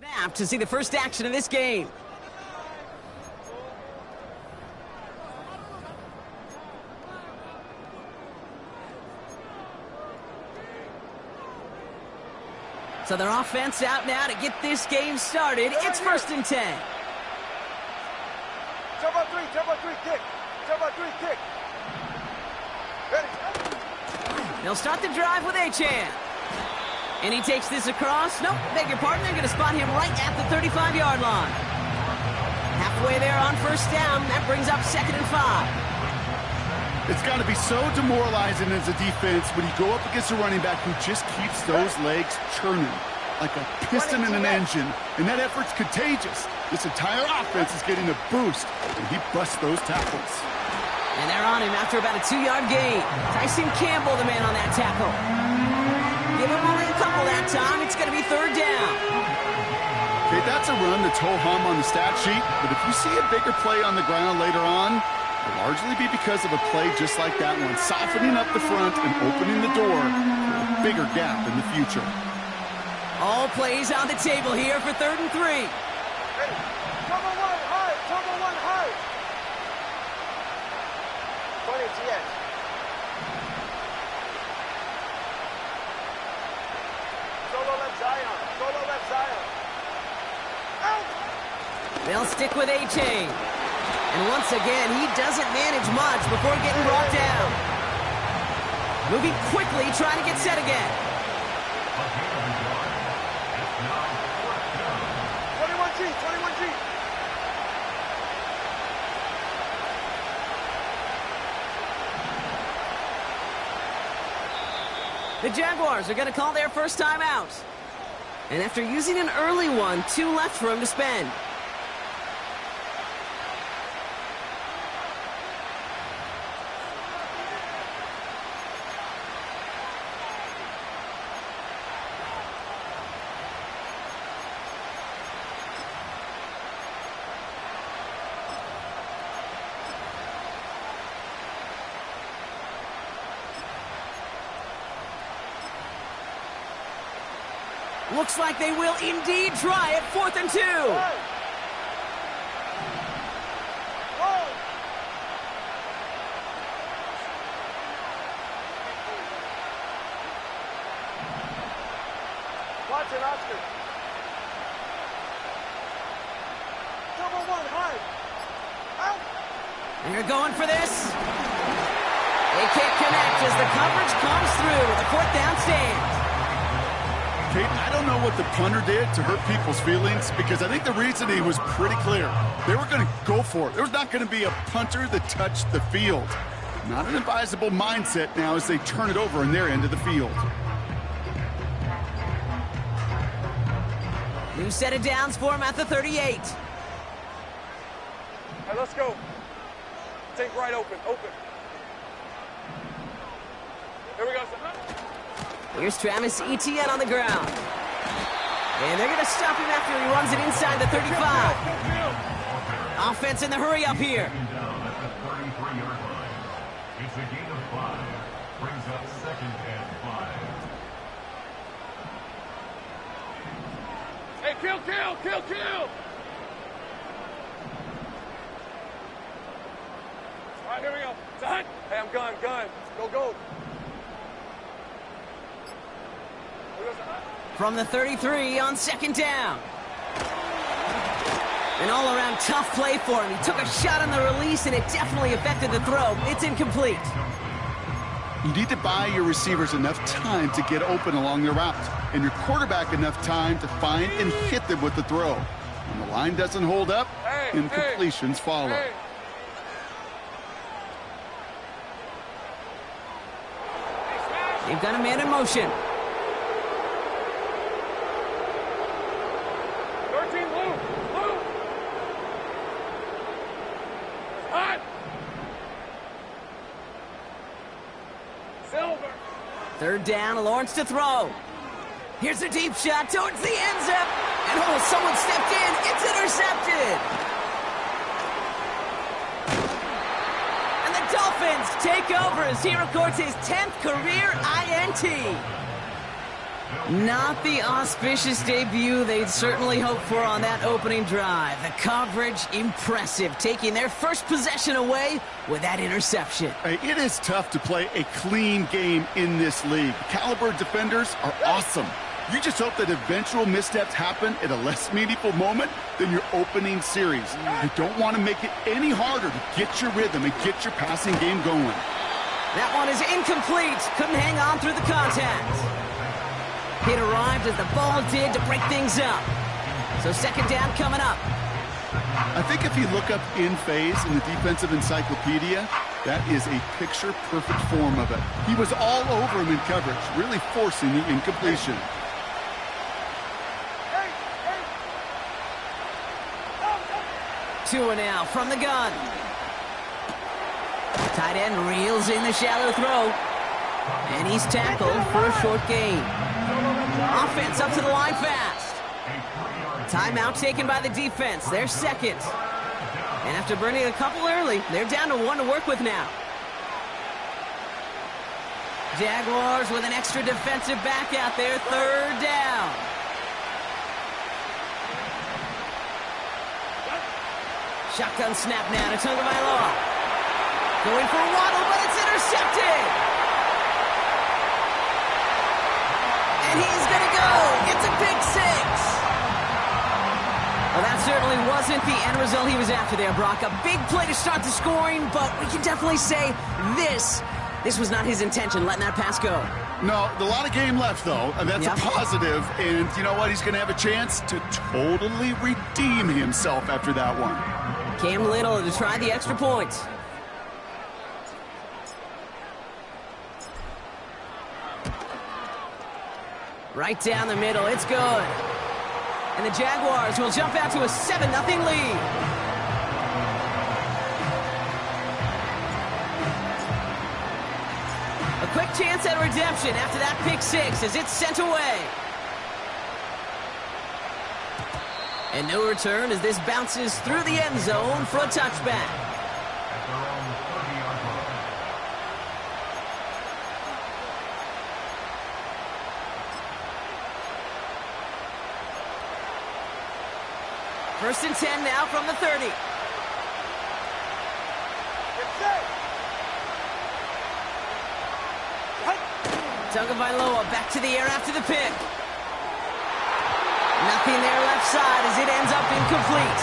Snap to see the first action of this game. So their offense out now to get this game started. It's 1st and 10. Jump on three, kick. Jump on three, kick. Ready. They'll start the drive with Achan. And he takes this across. Nope, beg your pardon. They're going to spot him right at the 35-yard line. Halfway there on 1st down. That brings up 2nd and 5. It's got to be so demoralizing as a defense when you go up against a running back who just keeps those legs churning like a piston in an engine, and that effort's contagious. This entire offense is getting a boost, and he busts those tackles. And they're on him after about a 2-yard gain. Tyson Campbell, the man on that tackle. Give him only a couple that time. It's going to be 3rd down. Okay, that's a run that's ho-hum on the stat sheet, but if you see a bigger play on the ground later on, it'll largely be because of a play just like that one, softening up the front and opening the door for a bigger gap in the future. All plays on the table here for 3rd and 3. Ready. Cover one high. 20 to the edge. Solo left Zion. Out. They'll stick with A-Chain. And once again, he doesn't manage much before getting brought down. Moving quickly, trying to get set again. 21G. The Jaguars are going to call their first time out. And after using an early one, 2 left for him to spend. Looks like they will indeed try it. 4th and 2. Watson, Oscar. Double one high. Out. They're going for this. They can't connect as the coverage comes through. The 4th down stands. Kate, I don't know what the punter did to hurt people's feelings because I think the reasoning was pretty clear. They were going to go for it. There was not going to be a punter that touched the field. Not an advisable mindset now as they turn it over in their end of the field. New set of downs for him at the 38. All right, let's go. Take right open. Here we go, son. Here's Travis Etienne on the ground. And they're going to stop him after he runs it inside the 35. Offense in the hurry up here. It's a gain of 5. Brings up 2nd and 5. Hey, kill! All right, here we go. Son. Hey, I'm gun. Go. From the 33 on 2nd down. An all-around tough play for him. He took a shot on the release, and it definitely affected the throw. It's incomplete. You need to buy your receivers enough time to get open along their route, and your quarterback enough time to find and hit them with the throw. When the line doesn't hold up, incompletions follow. They've got a man in motion. Silver. 3rd down, Lawrence to throw. Here's a deep shot towards the end zone. And someone stepped in. It's intercepted. And the Dolphins take over as he records his 10th career INT. Not the auspicious debut they'd certainly hoped for on that opening drive. The coverage, impressive, taking their first possession away with that interception. Hey, it is tough to play a clean game in this league. Caliber defenders are awesome. You just hope that eventual missteps happen at a less meaningful moment than your opening series. You don't want to make it any harder to get your rhythm and get your passing game going. That one is incomplete. Couldn't hang on through the contact. It arrived as the ball did to break things up. So second down coming up. I think if you look up in phase in the defensive encyclopedia, that is a picture-perfect form of it. He was all over him in coverage, really forcing the incompletion. Two now from the gun. Tight end reels in the shallow throw. And he's tackled for a short gain. Offense up to the line fast. Timeout taken by the defense. They're second. And after burning a couple early, they're down to one to work with now. Jaguars with an extra defensive back out there. Third down. Shotgun snap now to Tagovailoa. Going for a waddle, but it's intercepted. And he's going to go. It's a pick six. Well, that certainly wasn't the end result he was after there, Brock. A big play to start the scoring, but we can definitely say this was not his intention, letting that pass go. No, a lot of game left, though, and that's a positive. And you know what? He's going to have a chance to totally redeem himself after that one. Cam Little to try the extra point. Right down the middle, it's good. And the Jaguars will jump out to a 7-0 lead. A quick chance at redemption after that pick six as it's sent away. And no return as this bounces through the end zone for a touchback. First and 10 now from the 30. Tagovailoa back to the air after the pick. Nothing there left side as it ends up incomplete.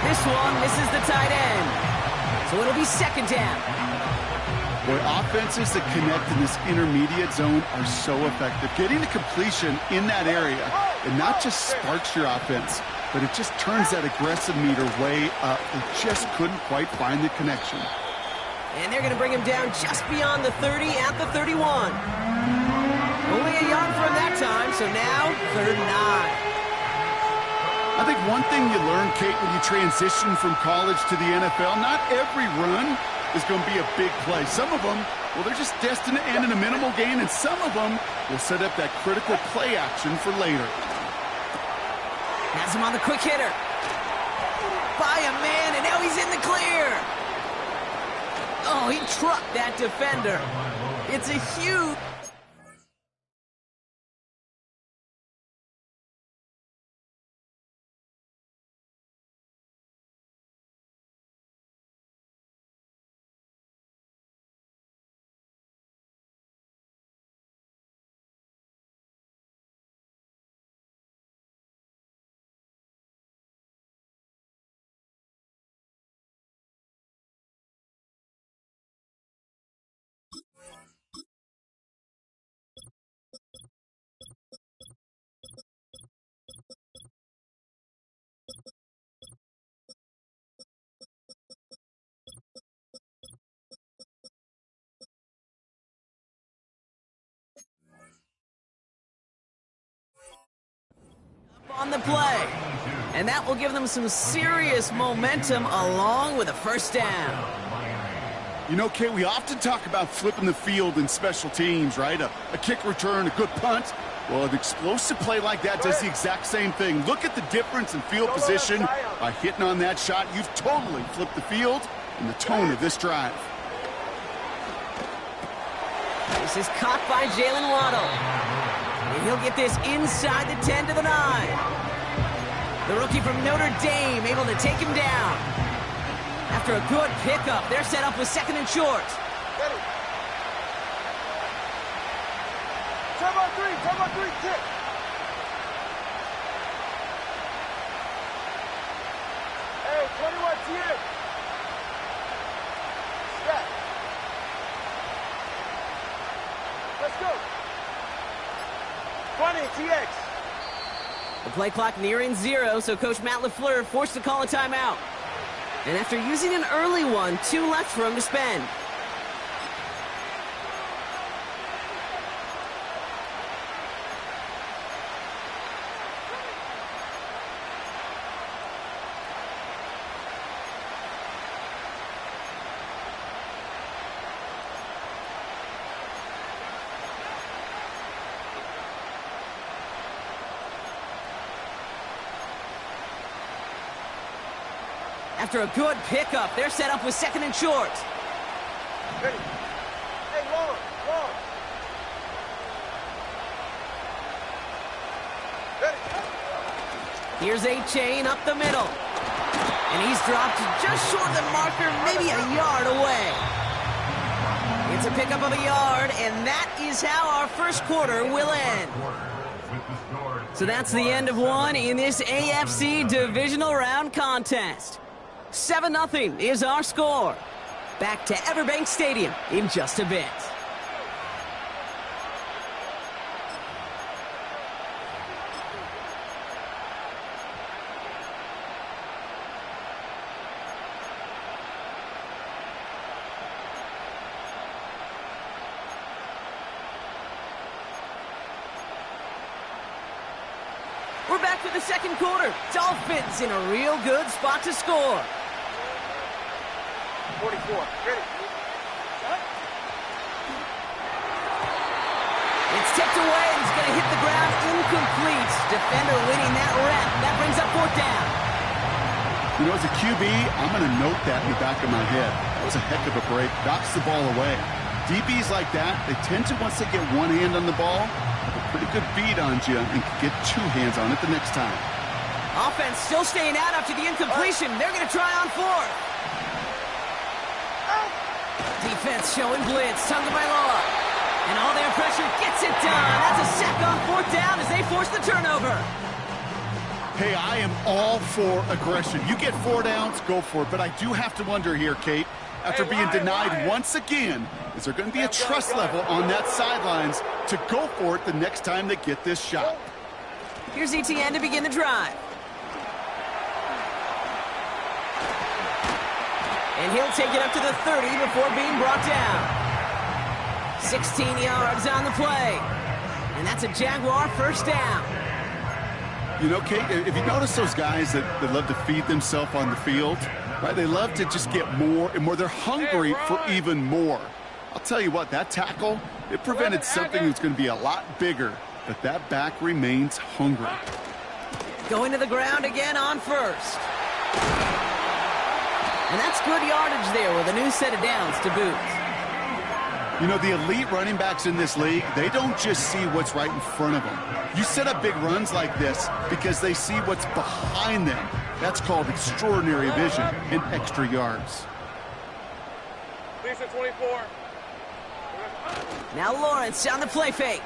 This one misses the tight end. So it'll be second down. Boy, offenses that connect in this intermediate zone are so effective. Getting the completion in that area, it not just sparks your offense, but it just turns that aggressive meter way up. They just couldn't quite find the connection. And they're going to bring him down just beyond the 30 at the 31. Only a yard from that time, so now third and 9. I think one thing you learn, Kate, when you transition from college to the NFL, not every run is going to be a big play. Some of them, well, they're just destined to end in a minimal gain, and some of them will set up that critical play action for later. Has him on the quick hitter. By a man, and now he's in the clear. Oh, he trucked that defender. It's a huge... on the play. And that will give them some serious momentum along with a first down. You know, Kate, we often talk about flipping the field in special teams, right? A kick return, a good punt. Well, an explosive play like that does the exact same thing. Look at the difference in field position. By hitting on that shot, you've totally flipped the field and the tone of this drive. This is caught by Jalen Waddle. And he'll get this inside the 10 to the 9. The rookie from Notre Dame able to take him down. After a good pickup, they're set up with 2nd and short. Ready. 10-by-3, kick. Hey, 21 TX. Step. Let's go. 20 TX. The play clock nearing 0, so Coach Matt LaFleur forced to call a timeout. And after using an early one, 2 left for him to spend. After a good pickup, they're set up with 2nd and short. Ready. Hey, long. Ready. Here's A-Chain up the middle. And he's dropped just short of the marker, maybe a yard away. It's a pickup of a yard, and that is how our first quarter will end. So that's the end of one in this AFC divisional round contest. 7-0 is our score. Back to Everbank Stadium in just a bit. We're back for the second quarter. Dolphins in a real good spot to score. 44. Ready. It's tipped away, and it's going to hit the ground incomplete. Defender winning that rep. That brings up 4th down. You know, as a QB, I'm going to note that in the back of my head. That was a heck of a break. Knocks the ball away. DBs like that, they tend to, once they get one hand on the ball, have a pretty good beat on you and can get 2 hands on it the next time. Offense still staying out after the incompletion. They're going to try on 4th. Defense showing blitz. Tagovailoa. And all their pressure gets it done. That's a sack on 4th down as they force the turnover. Hey, I am all for aggression. You get 4 downs, go for it. But I do have to wonder here, Kate, after being denied once again, is there going to be a trust level on that sidelines to go for it the next time they get this shot? Here's ETN to begin the drive. And he'll take it up to the 30 before being brought down. 16 yards on the play. And that's a Jaguar first down. You know, Kate, if you notice those guys that love to feed themselves on the field, right? They love to just get more and more. They're hungry for even more. I'll tell you what, that tackle, it prevented something that's going to be a lot bigger. But that back remains hungry. Going to the ground again on 1st. And that's good yardage there with a new set of downs to boot. You know, the elite running backs in this league, they don't just see what's right in front of them. You set up big runs like this because they see what's behind them. That's called extraordinary vision and extra yards. Lisa 24. Now Lawrence on the play fake.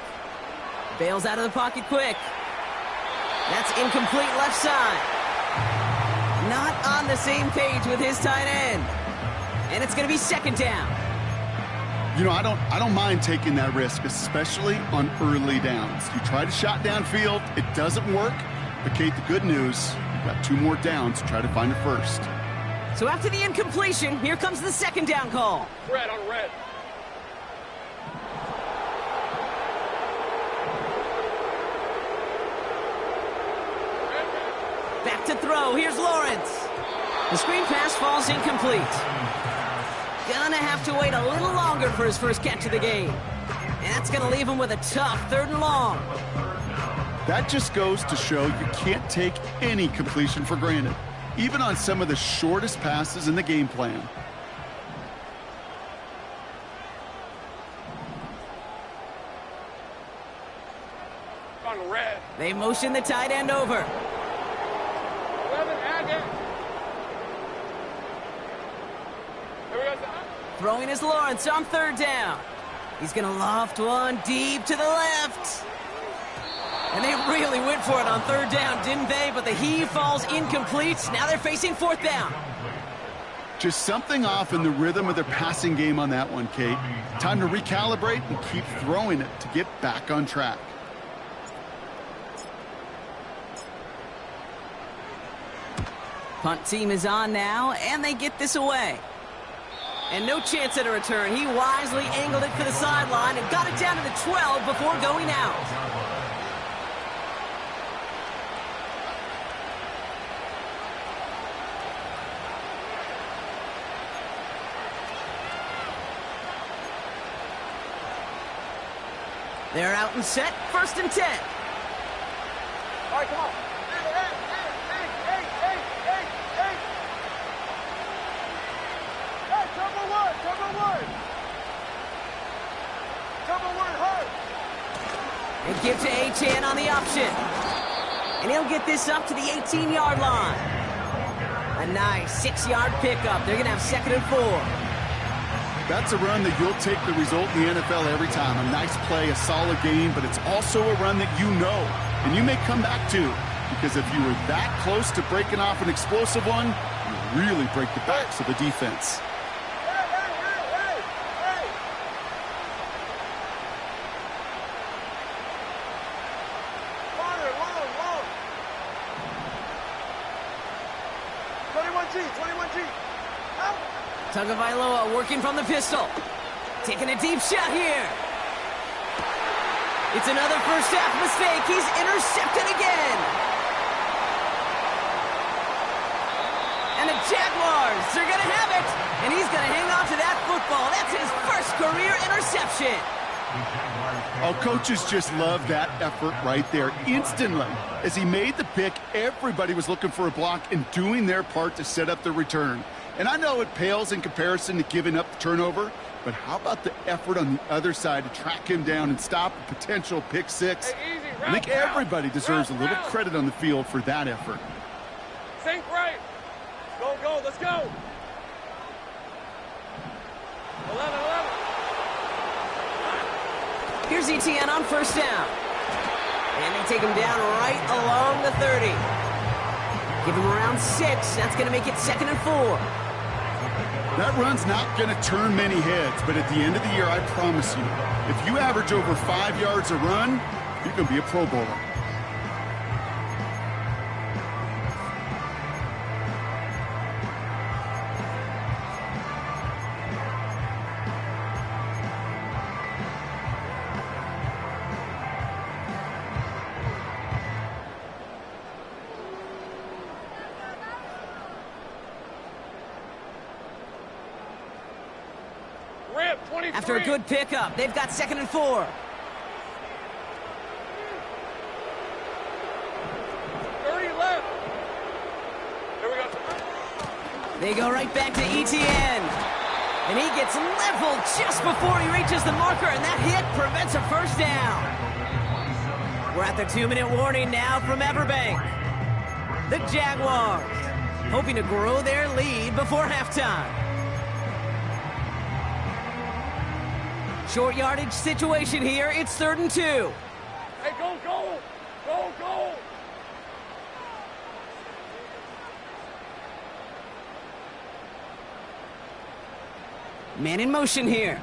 Bails out of the pocket quick. That's incomplete left side. Not on the same page with his tight end. And it's going to be 2nd down. You know, I don't mind taking that risk, especially on early downs. You try to shot downfield, it doesn't work. But, Kate, the good news, you've got 2 more downs to try to find a first. So after the incompletion, here comes the 2nd down call. Red on red. Back to throw. Here's Lawrence. The screen pass falls incomplete. Gonna have to wait a little longer for his first catch of the game. And that's gonna leave him with a tough 3rd and long. That just goes to show you can't take any completion for granted, even on some of the shortest passes in the game plan. On red. They motion the tight end over. 11, add it. Here we go. Throwing is Lawrence on third down. He's going to loft one deep to the left. And they really went for it on third down, didn't they? But the heave falls incomplete. Now they're facing fourth down. Just something off in the rhythm of their passing game on that one, Kate. Time to recalibrate and keep throwing it to get back on track. Punt team is on now, and they get this away. And no chance at a return. He wisely angled it for the sideline and got it down to the 12 before going out. They're out and set, 1st and 10. All right, come on. Hey, cover one. Cover one hard. And give to Achane on the option. And he'll get this up to the 18-yard line. A nice 6-yard pickup. They're going to have 2nd and 4. That's a run that you'll take the result in the NFL every time. A nice play, a solid game, but it's also a run that you know, and you may come back to, because if you were that close to breaking off an explosive one, you really break the backs of the defense. Hey. Farther, long. 21G. Out. Tagovailoa working from the pistol. Taking a deep shot here. It's another first half mistake. He's intercepted again. And the Jaguars, they're going to have it. And he's going to hang on to that football. That's his first career interception. Oh, coaches just love that effort right there. Instantly, as he made the pick, everybody was looking for a block and doing their part to set up the return. And I know it pales in comparison to giving up the turnover, but how about the effort on the other side to track him down and stop a potential pick six? Hey, easy. I think everybody deserves a little credit on the field for that effort. Sink right. Go. Let's go. 11. Here's Etienne on first down. And they take him down right along the 30. Give him around 6. That's going to make it 2nd and 4. That run's not going to turn many heads, but at the end of the year, I promise you, if you average over 5 yards a run, you're going to be a Pro Bowler. After a good pickup, they've got 2nd and 4. 30 left. Here we go. They go right back to Etienne. And he gets leveled just before he reaches the marker, and that hit prevents a first down. We're at the 2-minute warning now from Everbank. The Jaguars hoping to grow their lead before halftime. Short yardage situation here. It's 3rd and 2. Hey, go. Man in motion here.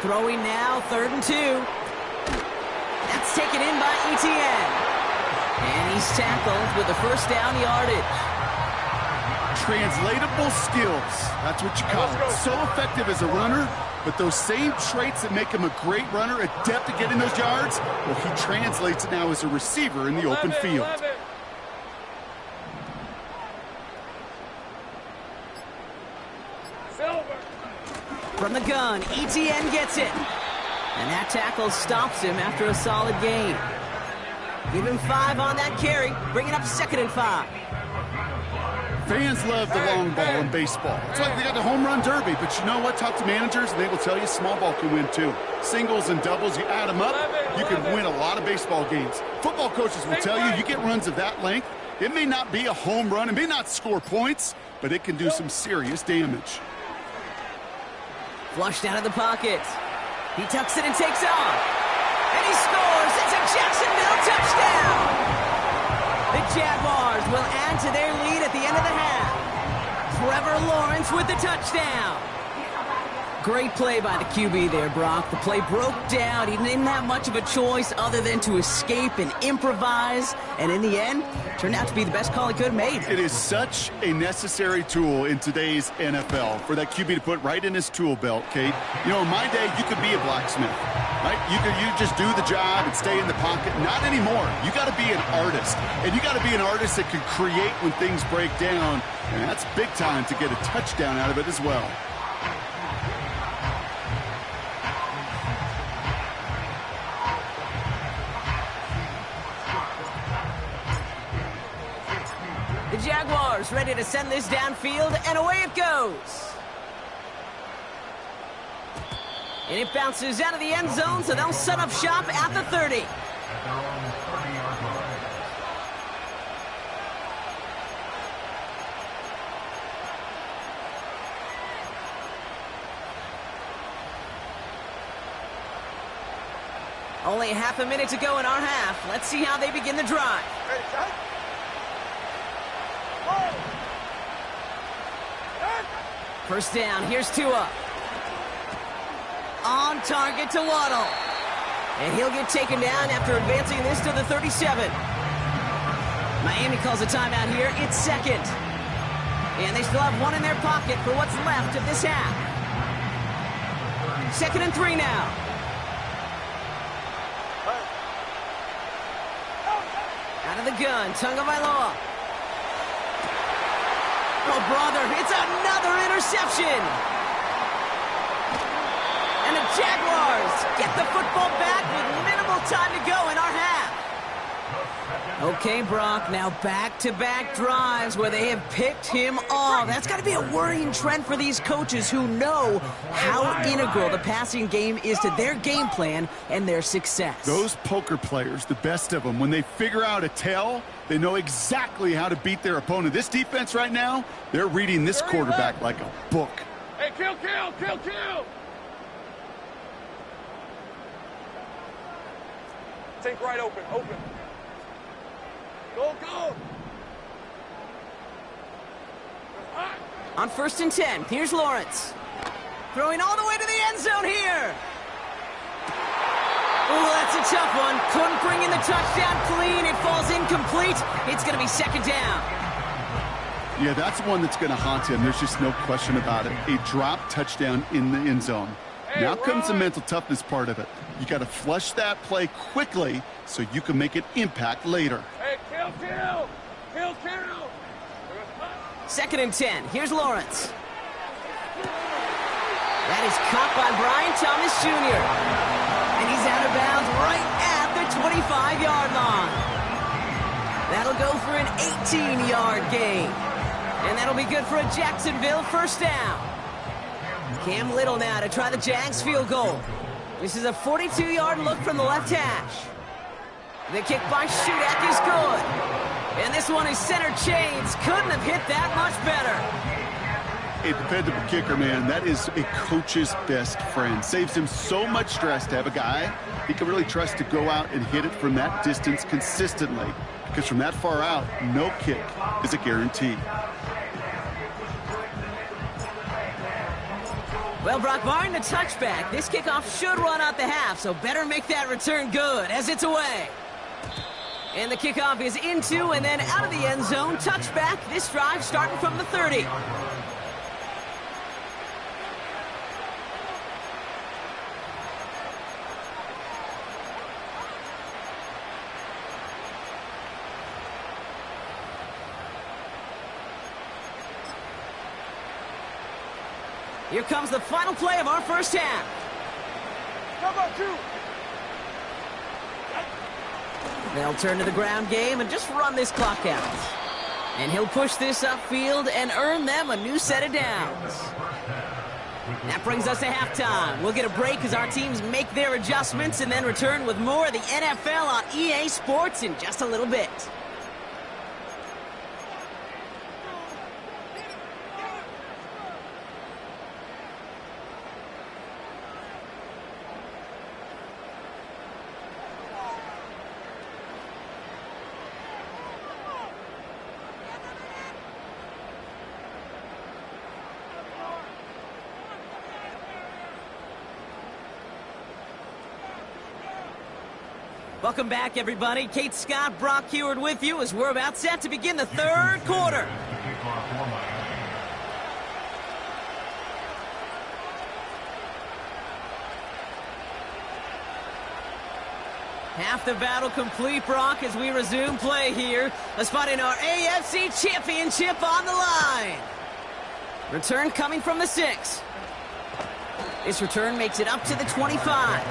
Throwing now, 3rd and 2. That's taken in by Etienne. And he's tackled with the first down yardage. Translatable skills. That's what you call it. So effective as a runner, but those same traits that make him a great runner, adept at getting those yards, well, he translates it now as a receiver in the open field. 11. Silver. From the gun, Etienne gets it. And that tackle stops him after a solid gain. Give him 5 on that carry. Bring it up 2nd and 5. Fans love the long ball in baseball. It's like they got the home run derby, but you know what? Talk to managers, and they will tell you small ball can win too. Singles and doubles, you add them up, you can win a lot of baseball games. Football coaches will tell you get runs of that length. It may not be a home run, it may not score points, but it can do some serious damage. Flushed out of the pocket. He tucks it and takes off. And he scores. It's a Jacksonville touchdown. The Jaguars will add to their lead at the end of the half. Trevor Lawrence with the touchdown. Great play by the QB there, Brock. The play broke down. He didn't have much of a choice other than to escape and improvise. And in the end, turned out to be the best call he could have made. It is such a necessary tool in today's NFL for that QB to put right in his tool belt, Kate. You know, in my day, you could be a blacksmith, right? You just do the job and stay in the pocket. Not anymore. You got to be an artist. And you got to be an artist that can create when things break down. And that's big time to get a touchdown out of it as well. The Jaguars ready to send this downfield, and away it goes. And it bounces out of the end zone, so they'll set up shop at the 30. At their own 30-yard line. Only half a minute to go in our half. Let's see how they begin the drive. Ready, set. First down, here's Tua. On target to Waddle. And he'll get taken down after advancing this to the 37. Miami calls a timeout here. It's second. And they still have one in their pocket for what's left of this half. 2nd and 3 now. Out of the gun, Tagovailoa. Oh, brother, it's another interception. And the Jaguars get the football back with minimal time to go in our half. Okay, Brock, now back-to-back drives where they have picked him off. That's got to be a worrying trend for these coaches who know how integral the passing game is to their game plan and their success. Those poker players, the best of them, when they figure out a tell, they know exactly how to beat their opponent. This defense right now, they're reading this quarterback like a book. Hey, kill! Take right, open. Go! On 1st and 10, here's Lawrence. Throwing all the way to the end zone here. Oh, that's a tough one. Couldn't bring in the touchdown clean. It falls incomplete. It's going to be 2nd down. Yeah, that's one that's going to haunt him. There's just no question about it. A drop touchdown in the end zone. Now comes the mental toughness part of it. You got to flush that play quickly so you can make an impact later. Hey, kill! 2nd and 10. Here's Lawrence. That is caught by Brian Thomas Jr. And he's out of bounds right at the 25-yard line. That'll go for an 18-yard gain. And that'll be good for a Jacksonville first down. Cam Little now to try the Jags field goal. This is a 42-yard look from the left hash. The kick by Shudak is good. And this one is center chains. Couldn't have hit that much better. A dependable kicker, man. That is a coach's best friend. Saves him so much stress to have a guy he can really trust to go out and hit it from that distance consistently. Because from that far out, no kick is a guarantee. Well, Brock, barring the touchback, this kickoff should run out the half, so better make that return good as it's away. And the kickoff is into and then out of the end zone. Touchback, this drive starting from the 30. Here comes the final play of our first half. Cover 2. They'll turn to the ground game and just run this clock out. And he'll push this upfield and earn them a new set of downs. That brings us to halftime. We'll get a break as our teams make their adjustments and then return with more of the NFL on EA Sports in just a little bit. Welcome back, everybody. Kate Scott, Brock Heward with you as we're about set to begin the third quarter. Half the battle complete, Brock, as we resume play here. A spot in our AFC Championship on the line. Return coming from the 6. This return makes it up to the 25.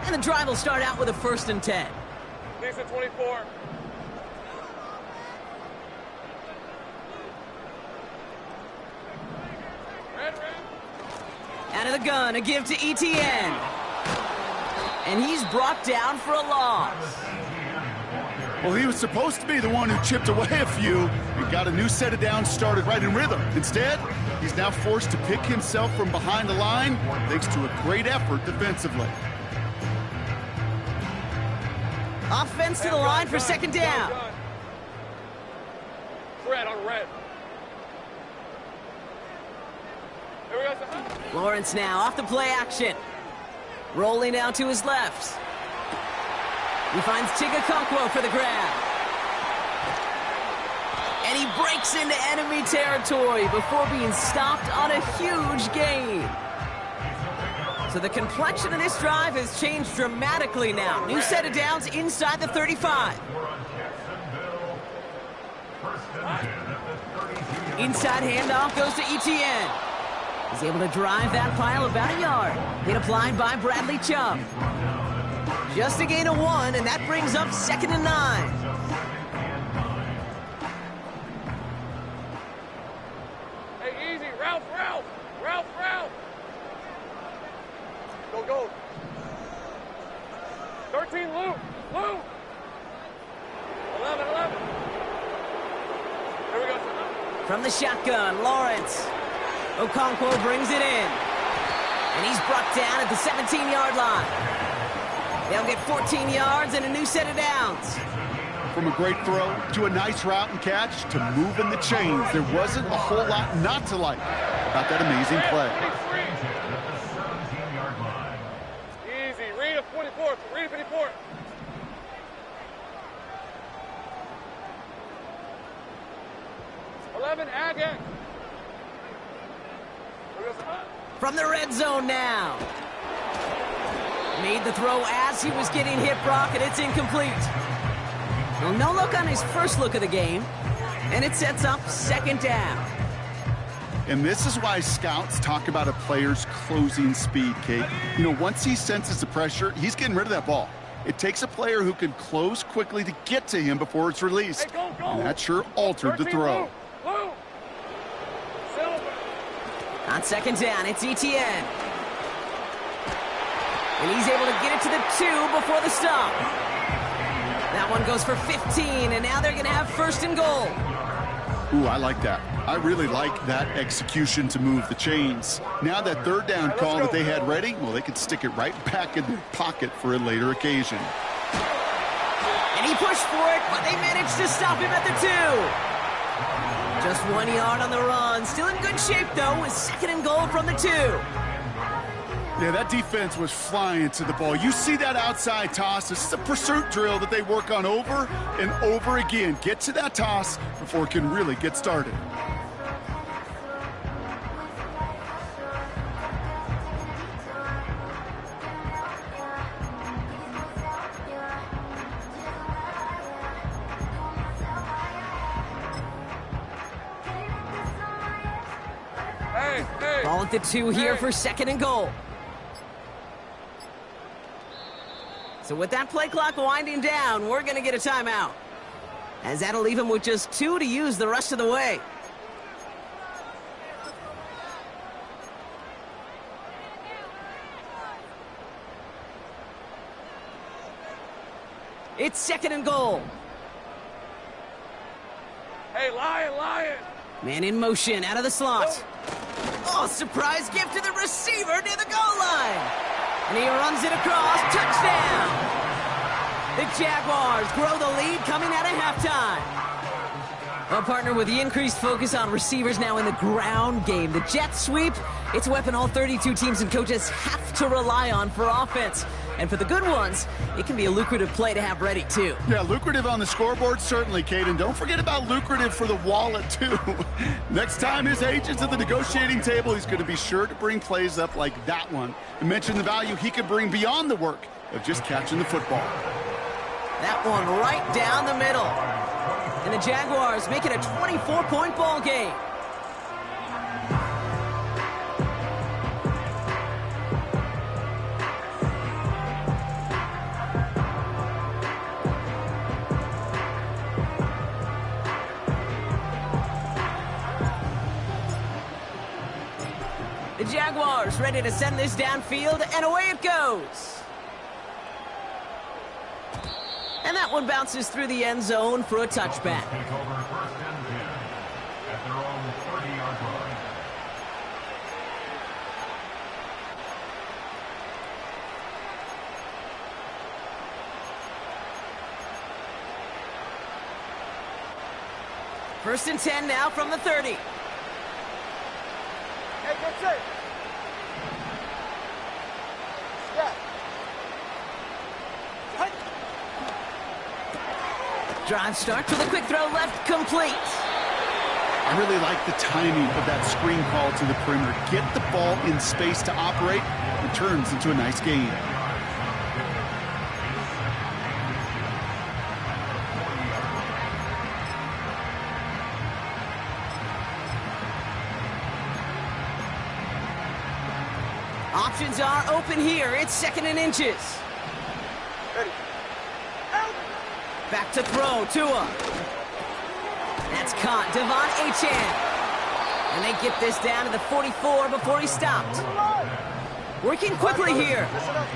And the drive will start out with a 1st and 10. Lisa 24. Out of the gun, a give to ETN. And he's brought down for a loss. Well, he was supposed to be the one who chipped away a few and got a new set of downs started right in rhythm. Instead, he's now forced to pick himself from behind the line thanks to a great effort defensively. Offense to the line for 2nd down. Red on red. Here we go. Lawrence now off the play action. Rolling down to his left. He finds Chigakonkwo for the grab. And he breaks into enemy territory before being stopped on a huge gain. So the complexion of this drive has changed dramatically now. New set of downs inside the 35. Inside handoff goes to ETN. He's able to drive that pile about a yard. Hit applied by Bradley Chubb. Just a gain of 1, and that brings up 2nd and 9. Hey, easy. Ralph. Go. 13, Lou. 11. Here we go. From the shotgun, Lawrence. Okonkwo brings it in. And he's brought down at the 17-yard line. They'll get 14 yards and a new set of downs. From a great throw to a nice route and catch to moving the chains, there wasn't a whole lot not to like about that amazing play. Easy. Read a 44. Read a 54. Again. From the red zone now. Made the throw as he was getting hit, Brock, and it's incomplete. Well, no look on his first look of the game, and it sets up 2nd down. And this is why scouts talk about a player's closing speed, Kate. You know, once he senses the pressure, he's getting rid of that ball. It takes a player who can close quickly to get to him before it's released. Hey, go. And that sure altered the throw. Blue. On 2nd down, it's ETN. And he's able to get it to the 2 before the stop. That one goes for 15, and now they're going to have 1st and goal. Ooh, I like that. I really like that execution to move the chains. Now that 3rd down call that they had ready, well, they could stick it right back in their pocket for a later occasion. And he pushed for it, but they managed to stop him at the 2. Just 1 yard on the run. Still in good shape, though, with 2nd and goal from the 2. Yeah, that defense was flying to the ball. You see that outside toss. This is a pursuit drill that they work on over and over again. Get to that toss before it can really get started. Ball at the 2 here for 2nd and goal. So with that play clock winding down, we're going to get a timeout, as that'll leave him with just 2 to use the rest of the way. It's 2nd and goal. Hey, Lion! Man in motion, out of the slot. Oh, surprise gift to the receiver near the goal line. And he runs it across, touchdown. The Jaguars grow the lead coming out of halftime. Well, partner, with the increased focus on receivers now in the ground game, the jet sweep, it's a weapon all 32 teams and coaches have to rely on for offense. And for the good ones, it can be a lucrative play to have ready, too. Yeah, lucrative on the scoreboard, certainly, Caden. Don't forget about lucrative for the wallet, too. Next time his agent's at the negotiating table, he's going to be sure to bring plays up like that one and mention the value he could bring beyond the work of just catching the football. That one right down the middle. And the Jaguars make it a 24-point ball game. The Jaguars ready to send this downfield, and away it goes. And that one bounces through the end zone for a touchback. Take over 1st and 10 at their own 30-yard line. First and 10 now from the 30. Hey, that's it. Step. Drive starts with a quick throw left, complete. I really like the timing of that screen call to the perimeter. Get the ball in space to operate. It turns into a nice gain. Options are open here. It's 2nd and inches. Ready. Out. Back to throw, Tua. That's caught, Devon Achane. And they get this down to the 44 before he stopped. Working quickly here. Listen up.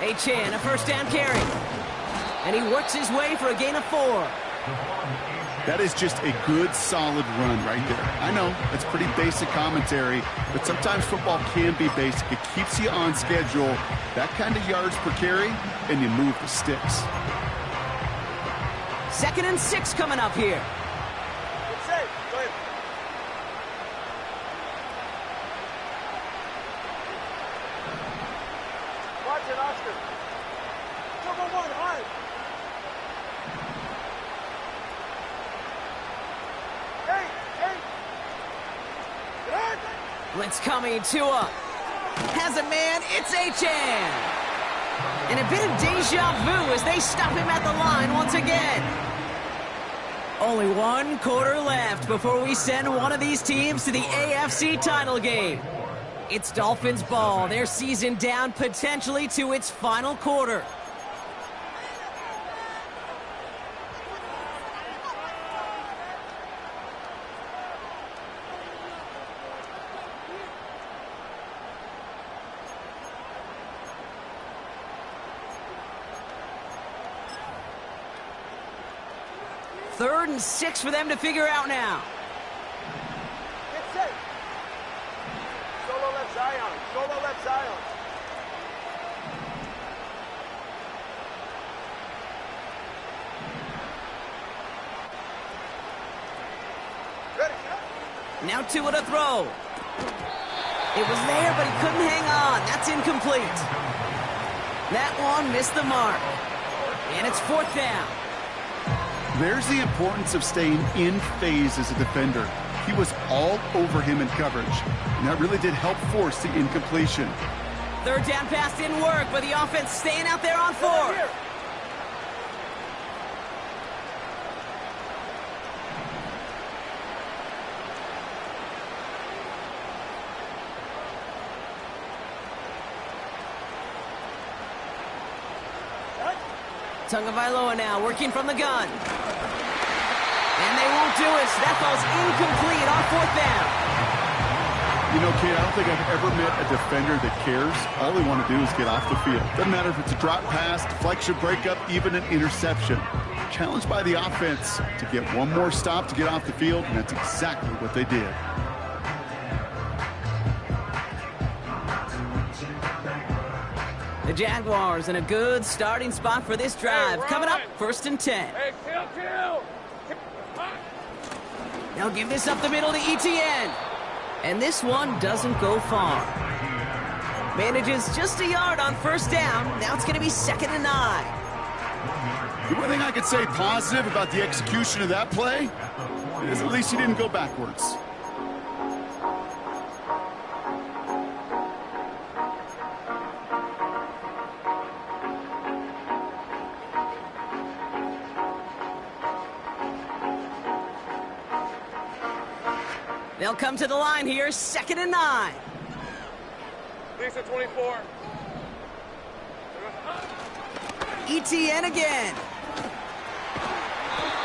Achane, a first down carry. And he works his way for a gain of 4. That is just a good, solid run right there. I know, that's pretty basic commentary, but sometimes football can be basic. It keeps you on schedule, that kind of yards per carry, and you move the sticks. 2nd and 6 coming up here. It's safe. Go ahead. Watch it, Oscar. Number 1, high. Blitz coming, Tua has a man, it's Achane. And a bit of deja vu as they stop him at the line once again. Only 1 quarter left before we send one of these teams to the AFC title game. It's Dolphins ball, their season down potentially to its final quarter. Third and 6 for them to figure out now. Get set. Solo left Zion. Solo left Zion. Ready, set. Now Tua to throw. It was there, but he couldn't hang on. That's incomplete. That one missed the mark. And it's 4th down. There's the importance of staying in phase as a defender. He was all over him in coverage, and that really did help force the incompletion. 3rd down pass didn't work, but the offense staying out there on 4th. Here. Tagovailoa now working from the gun. And they won't do it. So that ball's incomplete on 4th down. You know, Kate, I don't think I've ever met a defender that cares. All they want to do is get off the field. Doesn't matter if it's a drop pass, deflection, breakup, even an interception. Challenged by the offense to get one more stop to get off the field, and that's exactly what they did. The Jaguars in a good starting spot for this drive. Coming up, 1st and 10. Hey, kill! They'll give this up the middle to ETN. And this one doesn't go far. Manages just a yard on 1st down. Now it's going to be 2nd and 9. The one thing I could say positive about the execution of that play is at least he didn't go backwards. They'll come to the line here, 2nd and 9. Lisa 24. ETN again.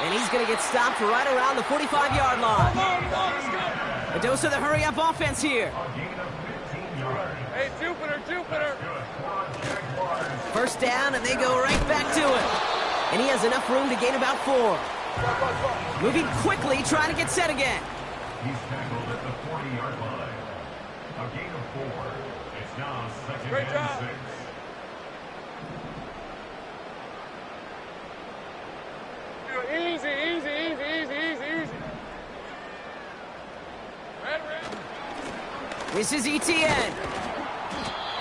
And he's going to get stopped right around the 45-yard line. Come on, let's go. A dose of the hurry-up offense here. Hey, Jupiter. 1st down, and they go right back to it. And he has enough room to gain about 4. Moving quickly, trying to get set again. He's tackled at the 40-yard line. A gain of 4. It's now 2nd Great and job. 6. Easy. Red. This is ETN.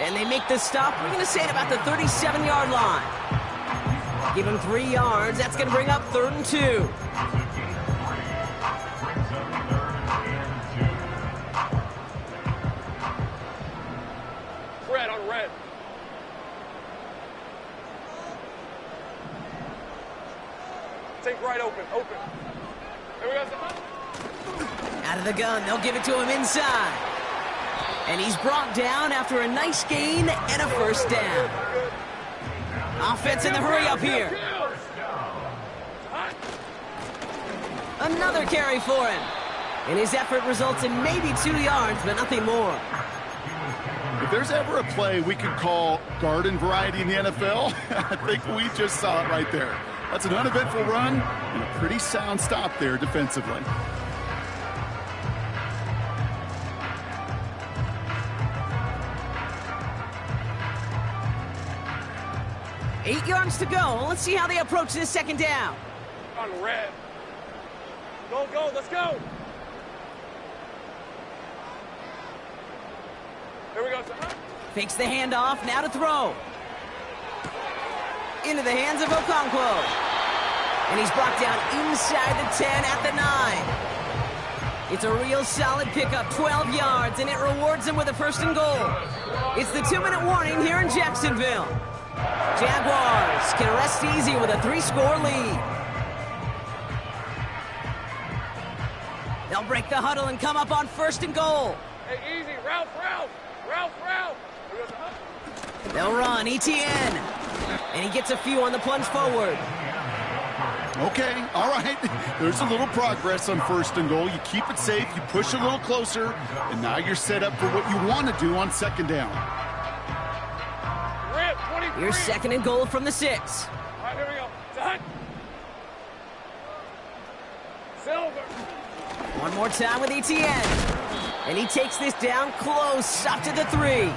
And they make the stop. We're going to say at about the 37-yard line. Give him 3 yards. That's going to bring up 3rd and 2. Red on red. Take right open. Here we go. Out of the gun. They'll give it to him inside. And he's brought down after a nice gain and a 1st down. Offense in the hurry up here. Another carry for him. And his effort results in maybe 2 yards, but nothing more. If there's ever a play we could call garden variety in the NFL, I think we just saw it right there. That's an uneventful run and a pretty sound stop there defensively. Eight yards to go. Let's see how they approach this 2nd down. On red. Go, let's go. Here we go. Fakes the handoff, now to throw. Into the hands of Okonkwo. And he's brought down inside the 10 at the 9. It's a real solid pickup, 12 yards, and it rewards him with a 1st and goal. It's the 2-minute warning here in Jacksonville. Jaguars can rest easy with a 3-score lead. They'll break the huddle and come up on 1st and goal. Hey, easy. Ralph. They'll run, ETN. And he gets a few on the plunge forward. Okay, all right. There's a little progress on 1st and goal. You keep it safe, you push a little closer, and now you're set up for what you want to do on 2nd down. Rip, 23. Here's 2nd and goal from the 6. All right, here we go. Done. Silver. One more time with ETN. And he takes this down close, up to the 3.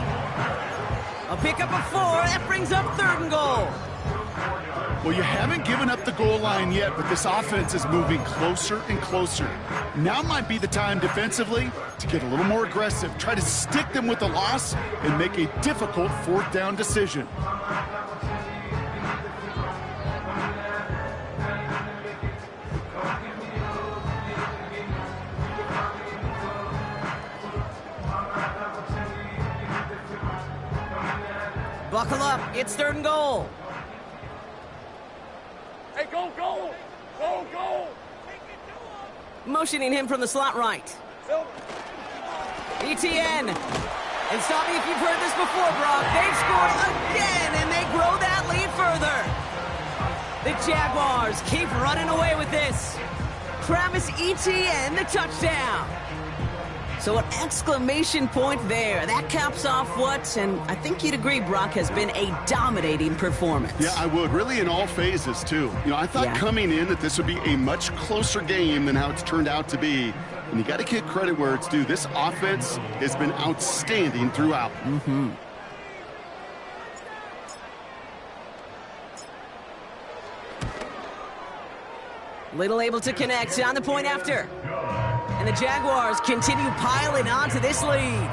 A pickup of 4, that brings up 3rd and goal. Well, you haven't given up the goal line yet, but this offense is moving closer and closer. Now might be the time defensively to get a little more aggressive, try to stick them with the loss, and make a difficult 4th down decision. Buckle up, it's 3rd and goal. Hey, go. Motioning him from the slot right. Silver. ETN. And stop me if you've heard this before, Brock. They've scored again, and they grow that lead further. The Jaguars keep running away with this. Travis Etienne, the touchdown. So an exclamation point there. That caps off what, and I think you'd agree, Brock, has been a dominating performance. Yeah, I would. Really in all phases, too. You know, I thought coming in that this would be a much closer game than how it's turned out to be. And you got to give credit where it's due. This offense has been outstanding throughout. Little able to connect on the point after. And the Jaguars continue piling on to this lead.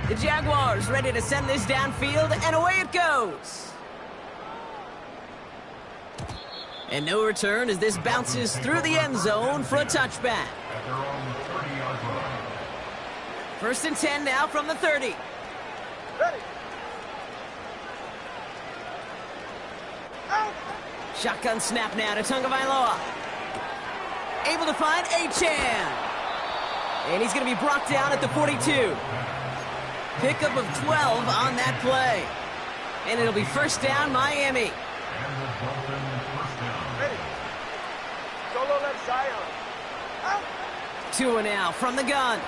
The Jaguars ready to send this downfield, and away it goes. And no return as this bounces through the end zone for a touchback. First and 10 now from the 30. Ready. Out. Shotgun snap now to Tagovailoa. Able to find Achane. And he's going to be brought down at the 42. Pickup of 12 on that play. And it'll be first down, Miami. Ready. Solo left Zion. Out. Tua now from the gun.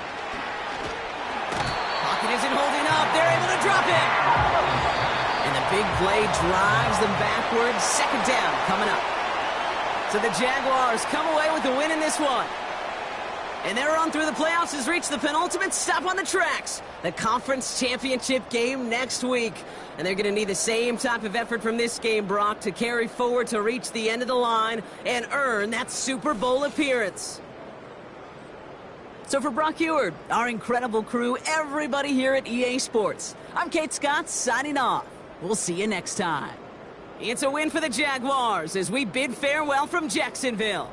Pocket isn't holding up. They're able to drop it. And the big play drives them backwards. Second down coming up. So the Jaguars come away with the win in this one. And their run through the playoffs has reached the penultimate stop on the tracks. The conference championship game next week. And they're going to need the same type of effort from this game, Brock, to carry forward to reach the end of the line and earn that Super Bowl appearance. So for Brock Eward, our incredible crew, everybody here at EA Sports, I'm Kate Scott signing off. We'll see you next time. It's a win for the Jaguars as we bid farewell from Jacksonville.